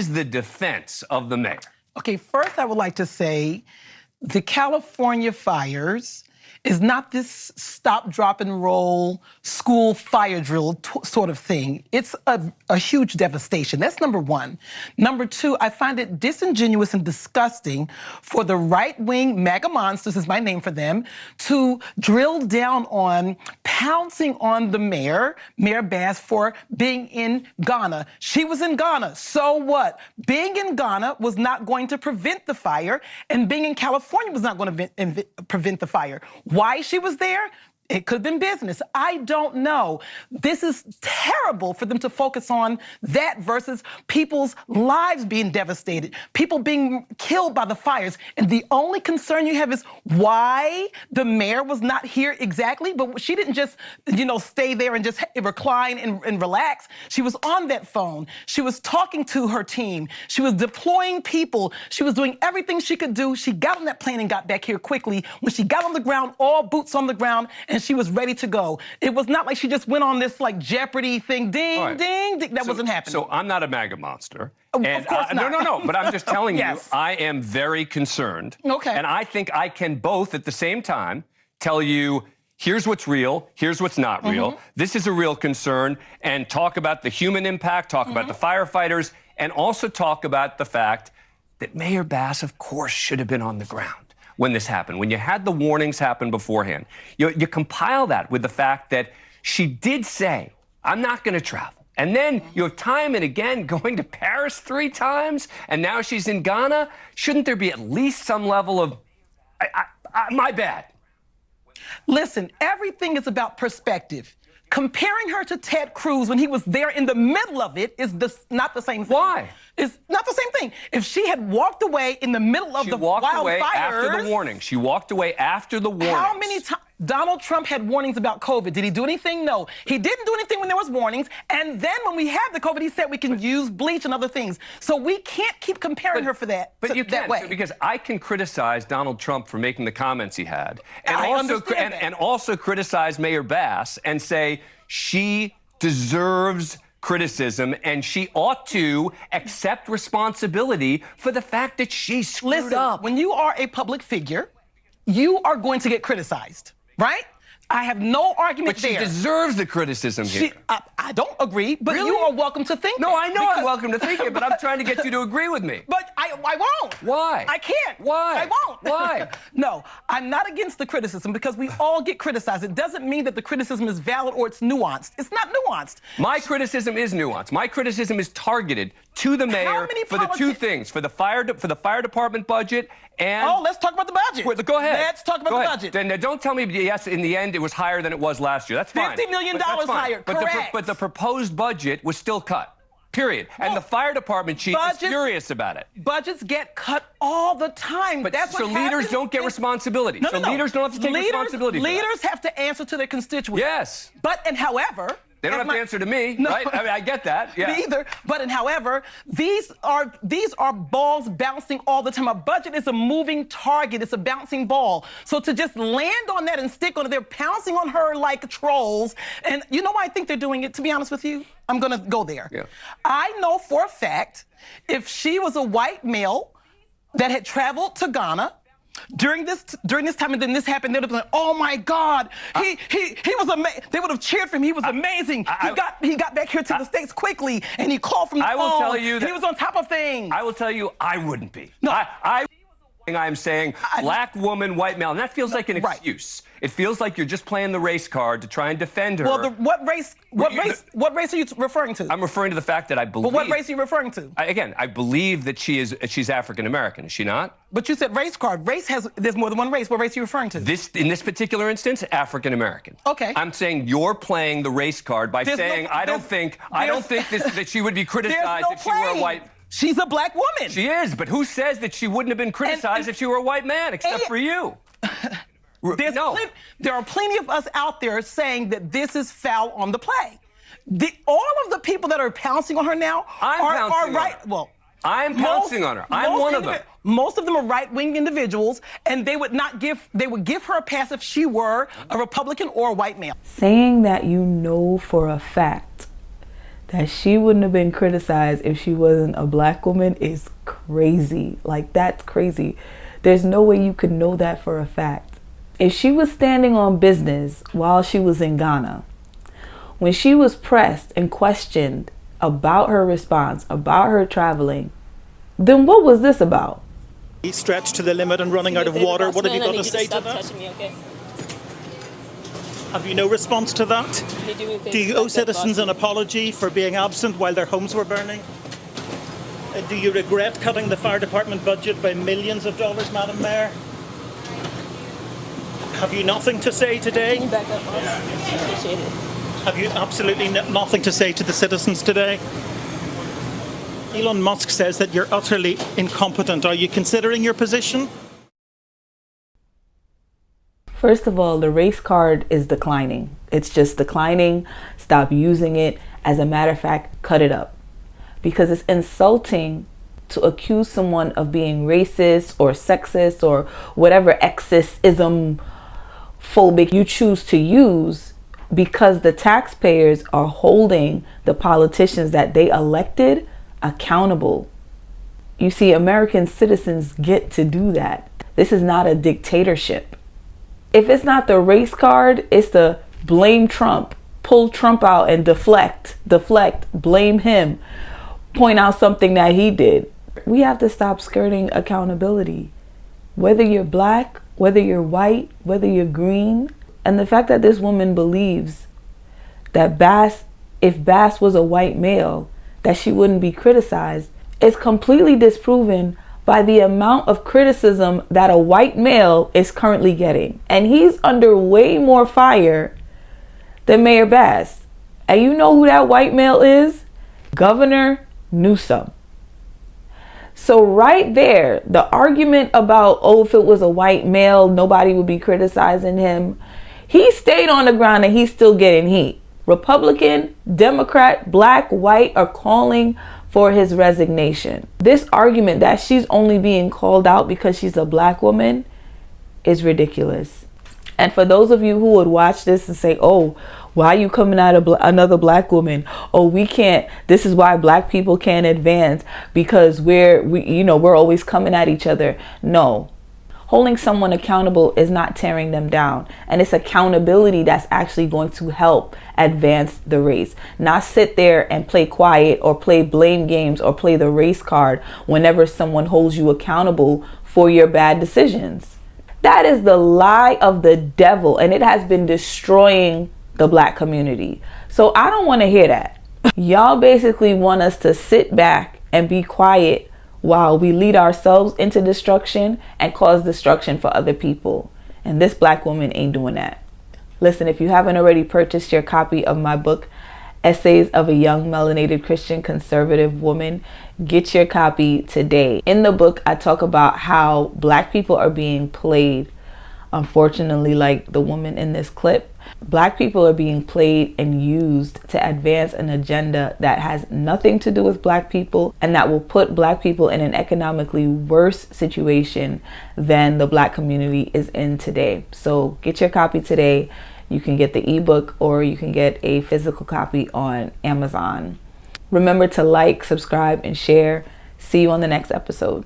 is the defense of the mayor? Okay, first I would like to say the California fires is not this stop, drop, and roll school fire drill sort of thing. It's a huge devastation. That's number one. Number two, I find it disingenuous and disgusting for the right-wing MAGA monsters, is my name for them, to drill down on pouncing on the mayor, Mayor Bass, for being in Ghana. She was in Ghana, so what? Being in Ghana was not going to prevent the fire, and being in California was not going to prevent the fire. Why she was there? It could have been business. I don't know. This is terrible for them to focus on that versus people's lives being devastated, people being killed by the fires. And the only concern you have is why the mayor was not here exactly. But she didn't just, stay there and just recline and relax. She was on that phone. She was talking to her team. She was deploying people. She was doing everything she could do. She got on that plane and got back here quickly. When she got on the ground, all boots on the ground, and she was ready to go. It was not like she just went on this Jeopardy thing, ding, ding, ding. That wasn't happening. So I'm not a MAGA monster. Of course not. No, but I'm just telling Yes. you, I am very concerned. Okay. And I think I can both at the same time tell you, here's what's real, here's what's not real. This is a real concern, and talk about the human impact, talk about the firefighters, and also talk about the fact that Mayor Bass, of course, should have been on the ground when this happened, when you had the warnings happen beforehand. You compile that with the fact that she did say, I'm not going to travel. And then you have time and again going to Paris 3 times, and now she's in Ghana. Shouldn't there be at least some level of, my bad? Listen, everything is about perspective. Comparing her to Ted Cruz when he was there in the middle of it is not the same thing. Why? It's not the same thing. If she had walked away in the middle of the wildfires... She walked away after the warning. She walked away after the warnings. How many times... Donald Trump had warnings about COVID. Did he do anything? No. He didn't do anything when there was warnings. And then when we had the COVID, he said we can use bleach and other things. So we can't keep comparing her for that. But you that can't, way. because I can criticize Donald Trump for making the comments he had, and I also criticize Mayor Bass and say she deserves criticism and she ought to accept responsibility for the fact that she screwed up. When you are a public figure, you are going to get criticized, right? I have no argument there. But she deserves the criticism here. I don't agree, but Really? you are welcome to think No, it, I know I'm welcome to think it, but I'm trying to get you to agree with me. But I won't. Why? I can't. Why? I won't. Why? No, I'm not against the criticism because we all get criticized. It doesn't mean that the criticism is valid or it's nuanced. It's not nuanced. My criticism is nuanced. My criticism is targeted to the mayor for the two things, for the fire department budget and... Oh, let's talk about the budget. Wait, go ahead. Let's talk about the budget. Then don't tell me, yes, in the end, it was higher than it was last year. That's fine. $50 million higher, correct. But the proposed budget was still cut, period. And the fire department chief is furious about it. Budgets get cut all the time. But That's what leaders happens. don't get responsibility. No. Leaders don't have to take responsibility for that. Leaders have to answer to their constituents. Yes. However... They don't have to answer to me, right? I mean, I get that. Yeah. Me either. But however, these are balls bouncing all the time. A budget is a moving target. It's a bouncing ball. So to just land on that and stick on it, they're pouncing on her like trolls. And you know why I think they're doing it, to be honest with you? I'm going to go there. Yeah. I know for a fact, if she was a white male that had traveled to Ghana, during this time, and then this happened, they would have been like, oh my God, he was amazing. They would have cheered for him. He was amazing. He got back here to the States quickly, and he called from the phone. I will tell you that he was on top of things. I will tell you, I wouldn't be. No. I'm saying black woman, white male, and that feels like an excuse. It feels like you're just playing the race card to try and defend her. Well, what race are you referring to? I'm referring to the fact that I believe. But what race are you referring to? I believe that she's African American. Is she not? But you said race card. There's more than one race. What race are you referring to? In this particular instance, African American. Okay. I'm saying you're playing the race card by saying I don't think that she would be criticized if she were a white. She's a black woman. She is, but who says that she wouldn't have been criticized if she were a white man, except for you? There are plenty of us out there saying that this is foul on the play. All of the people that are pouncing on her now are right. Well, I'm pouncing on her. I'm one of them. Most of them are right-wing individuals, and they would give her a pass if she were a Republican or a white male. Saying that you know for a fact that she wouldn't have been criticized if she wasn't a black woman is crazy. Like, that's crazy. There's no way you could know that for a fact. If she was standing on business while she was in Ghana, when she was pressed and questioned about her response, about her traveling, then what was this about? Stretched to the limit and running out of water. What have you got to say to that? Me, okay? Have you no response to that? Do you owe citizens an apology for being absent while their homes were burning? Do you regret cutting the fire department budget by millions of dollars, Madam Mayor? Have you nothing to say today? Can you back up, boss? Appreciate it. Have you absolutely nothing to say to the citizens today? Elon Musk says that you're utterly incompetent. Are you considering your position? First of all, the race card is declining. It's just declining. Stop using it. As a matter of fact, cut it up. Because it's insulting to accuse someone of being racist or sexist or whatever exism phobic you choose to use, because the taxpayers are holding the politicians that they elected accountable. You see, American citizens get to do that. This is not a dictatorship. If it's not the race card, it's the blame Trump, pull Trump out and deflect, blame him, point out something that he did. We have to stop skirting accountability. Whether you're black, whether you're white, whether you're green. And the fact that this woman believes that if Bass was a white male, that she wouldn't be criticized, is completely disproven by the amount of criticism that a white male is currently getting. And he's under way more fire than Mayor Bass. And you know who that white male is? Governor Newsom. So right there, the argument about, oh, if it was a white male, nobody would be criticizing him. He stayed on the ground and he's still getting heat. Republican, Democrat, black, white are calling for his resignation. This argument that she's only being called out because she's a black woman is ridiculous. And for those of you who would watch this and say, oh, why are you coming at another black woman? Oh, we can't. This is why black people can't advance, because we're always coming at each other. No. Holding someone accountable is not tearing them down. And it's accountability that's actually going to help advance the race. Not sit there and play quiet or play blame games or play the race card whenever someone holds you accountable for your bad decisions. That is the lie of the devil, and it has been destroying the black community. So I don't want to hear that. Y'all basically want us to sit back and be quiet while we lead ourselves into destruction and cause destruction for other people. And this black woman ain't doing that. Listen, if you haven't already purchased your copy of my book, Essays of a Young Melanated Christian Conservative Woman, get your copy today. In the book, I talk about how black people are being played. Unfortunately, like the woman in this clip, black people are being played and used to advance an agenda that has nothing to do with black people and that will put black people in an economically worse situation than the black community is in today. So get your copy today. You can get the ebook or you can get a physical copy on Amazon. Remember to like, subscribe, and share. See you on the next episode.